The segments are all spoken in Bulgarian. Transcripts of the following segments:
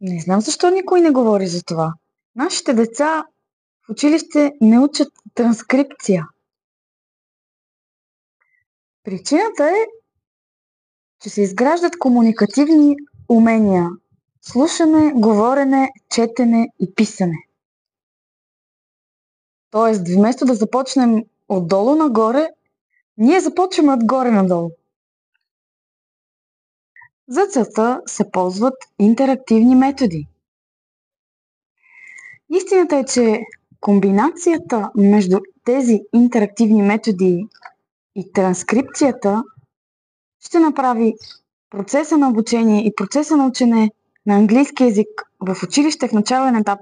Не знам защо никой не говори за това. Нашите деца в училище не учат транскрипция. Причината е, че се изграждат комуникативни умения. Слушане, говорене, четене и писане. Тоест, вместо да започнем отдолу нагоре, ние започваме отгоре надолу. За целта се ползват интерактивни методи. Истината е, че комбинацията между тези интерактивни методи и транскрипцията ще направи процеса на обучение и процеса на учене на английски език в училище в начален етап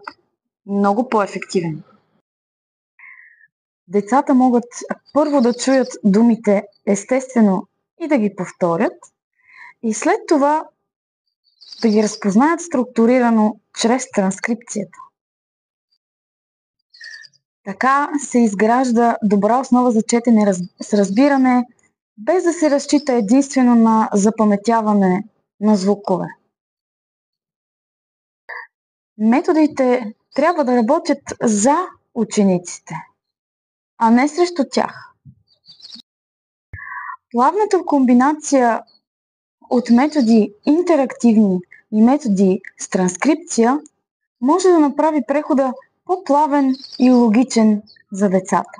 много по-ефективен. Децата могат първо да чуят думите естествено и да ги повторят, и след това да ги разпознаят структурирано чрез транскрипцията. Така се изгражда добра основа за четене с разбиране, без да се разчита единствено на запаметяване на звукове. Методите трябва да работят за учениците, а не срещу тях. Плавната комбинация от методи интерактивни и методи с транскрипция може да направи прехода по-плавен и логичен за децата.